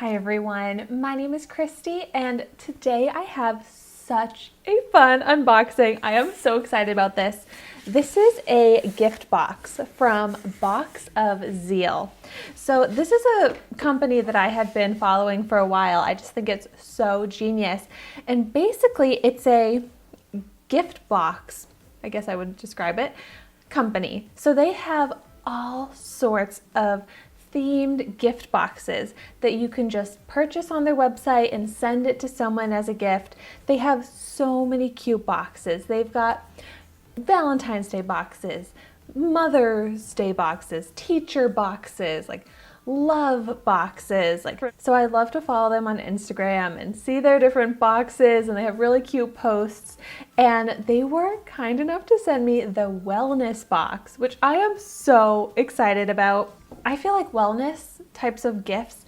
Hi everyone, my name is Christy and today I have such a fun unboxing. I am so excited about this. This is a gift box from Box of Zeal. So this is a company that I have been following for a while. I just think it's so genius. And basically it's a gift box, I guess I would describe it, company. So they have all sorts of themed gift boxes that you can just purchase on their website and send it to someone as a gift. They have so many cute boxes. They've got Valentine's Day boxes, Mother's Day boxes, teacher boxes, like love boxes. So I love to follow them on Instagram and see their different boxes, and they have really cute posts. And they were kind enough to send me the wellness box, which I am so excited about. I feel like wellness types of gifts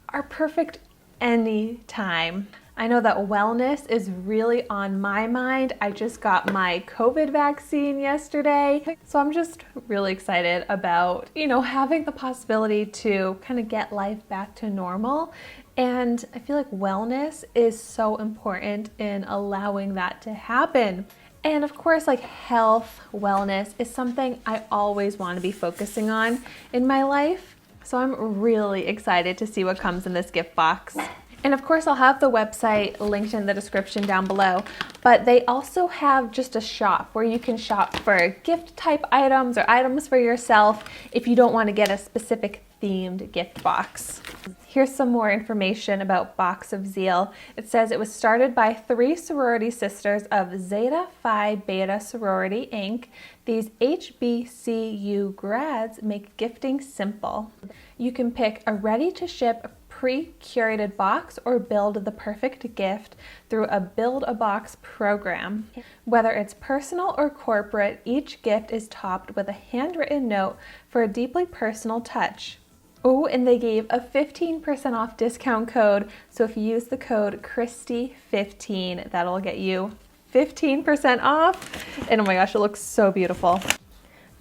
are perfect anytime. I know that wellness is really on my mind. I just got my COVID vaccine yesterday, so I'm just really excited about, having the possibility to kind of get life back to normal. And I feel like wellness is so important in allowing that to happen. And of course, health, wellness is something I always want to be focusing on in my life. So I'm really excited to see what comes in this gift box. And of course, I'll have the website linked in the description down below, but they also have just a shop where you can shop for gift type items or items for yourself if you don't want to get a specific themed gift box. Here's some more information about Box of Zeal. It says it was started by 3 sorority sisters of Zeta Phi Beta Sorority, Inc. These HBCU grads make gifting simple. You can pick a ready-to-ship pre-curated box or build the perfect gift through a Build-A-Box program. Whether it's personal or corporate, each gift is topped with a handwritten note for a deeply personal touch. Oh, and they gave a 15% off discount code. So if you use the code Christy15, that'll get you 15% off. And oh my gosh, it looks so beautiful.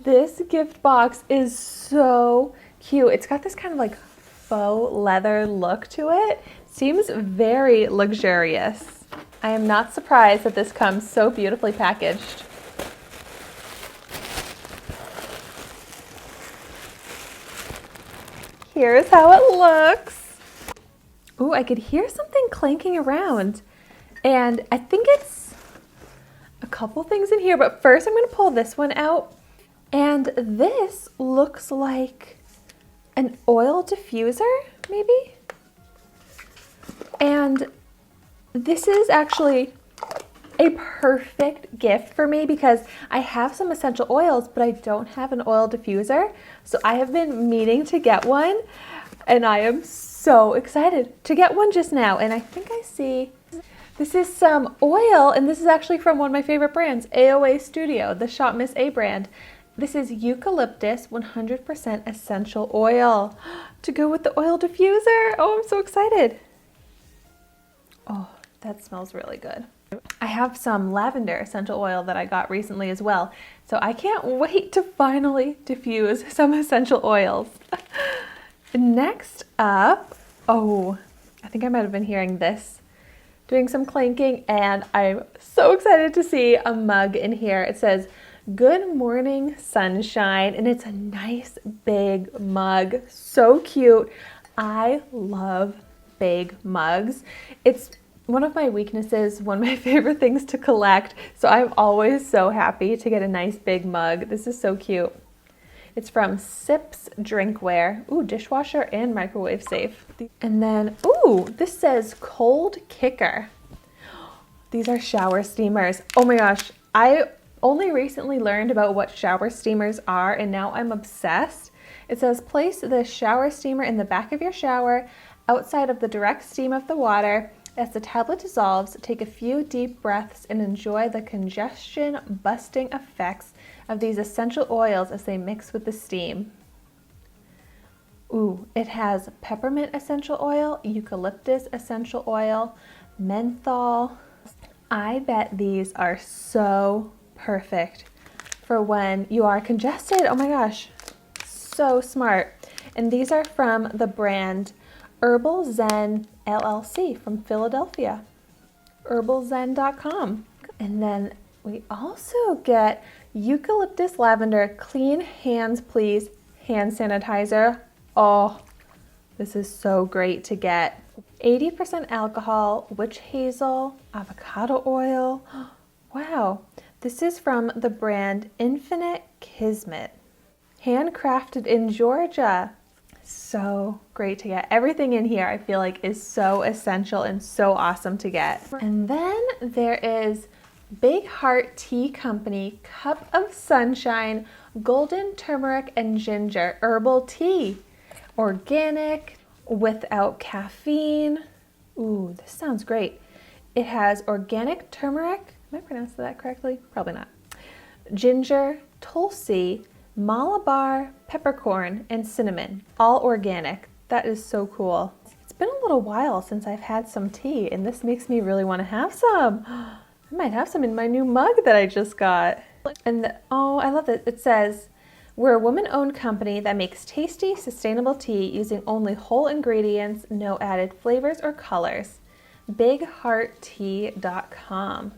This gift box is so cute. It's got this kind of faux leather look to it. Seems very luxurious. I am not surprised that this comes so beautifully packaged. Here's how it looks. Ooh, I could hear something clanking around. And I think it's a couple things in here, but first I'm gonna pull this one out. And this looks like an oil diffuser, maybe? And this is actually a perfect gift for me because I have some essential oils, but I don't have an oil diffuser. So I have been meaning to get one, and I am so excited to get one just now. And I think I see, this is some oil, and this is actually from one of my favorite brands, AOA Studio, the Shop Miss A brand. This is eucalyptus 100% essential oil to go with the oil diffuser. Oh, I'm so excited. Oh, that smells really good. I have some lavender essential oil that I got recently as well. So I can't wait to finally diffuse some essential oils. Next up, oh, I think I might have been hearing this, doing some clanking, and I'm so excited to see a mug in here. It says, "Good morning, sunshine," and it's a nice big mug. So cute. I love big mugs. It's one of my weaknesses, one of my favorite things to collect, so I'm always so happy to get a nice big mug. This is so cute. It's from Sips Drinkware. Ooh, dishwasher and microwave safe. And then, ooh, this says Cold Kicker. These are shower steamers. Oh my gosh, I only recently learned about what shower steamers are, and now I'm obsessed. It says place the shower steamer in the back of your shower outside of the direct steam of the water. As the tablet dissolves, take a few deep breaths and enjoy the congestion-busting effects of these essential oils as they mix with the steam. Ooh, it has peppermint essential oil, eucalyptus essential oil, menthol. I bet these are so perfect for when you are congested. Oh my gosh, so smart. And these are from the brand Herbal Zen LLC from Philadelphia, herbalzen.com. And then we also get Eucalyptus Lavender Clean Hands Please hand sanitizer. Oh, this is so great to get. 80% alcohol, witch hazel, avocado oil. Wow, this is from the brand Infinite Kismet. Handcrafted in Georgia. So great to get. Everything in here I feel like is so essential and so awesome to get. And then there is Big Heart Tea Company Cup of Sunshine Golden Turmeric and Ginger Herbal Tea. Organic, without caffeine. Ooh, this sounds great. It has organic turmeric. Am I pronouncing that correctly? Probably not. Ginger, tulsi, Malabar, peppercorn, and cinnamon, all organic. That is so cool. It's been a little while since I've had some tea, and this makes me really want to have some. I might have some in my new mug that I just got. And oh, I love it. It says, we're a woman-owned company that makes tasty, sustainable tea using only whole ingredients, no added flavors or colors. BigHeartTea.com.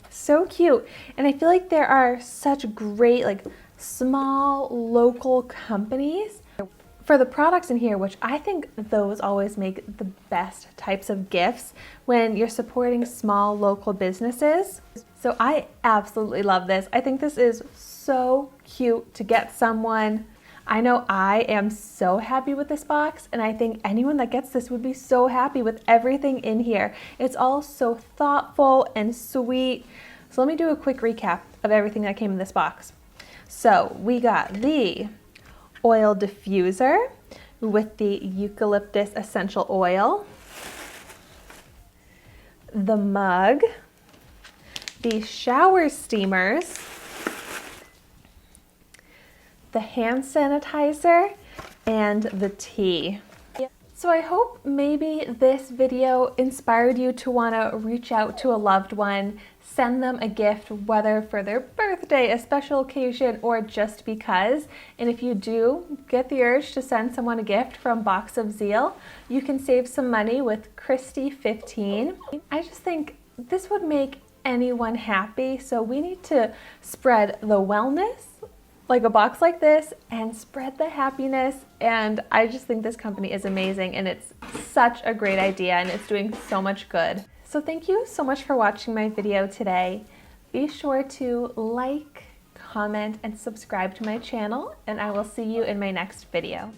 So cute. And I feel like there are such great, small local companies for the products in here, which I think those always make the best types of gifts when you're supporting small local businesses. So I absolutely love this. I think this is so cute to get someone. I know I am so happy with this box, and I think anyone that gets this would be so happy with everything in here. It's all so thoughtful and sweet. So let me do a quick recap of everything that came in this box. So we got the oil diffuser with the eucalyptus essential oil, the mug, the shower steamers, the hand sanitizer, and the tea. So I hope maybe this video inspired you to want to reach out to a loved one, send them a gift, whether for their birthday, a special occasion, or just because. And if you do get the urge to send someone a gift from Box of Zeal, you can save some money with Christy15. I just think this would make anyone happy, so we need to spread the wellness like a box like this and spread the happiness. And I just think this company is amazing, and it's such a great idea, and it's doing so much good. So thank you so much for watching my video today. Be sure to like, comment, and subscribe to my channel, and I will see you in my next video.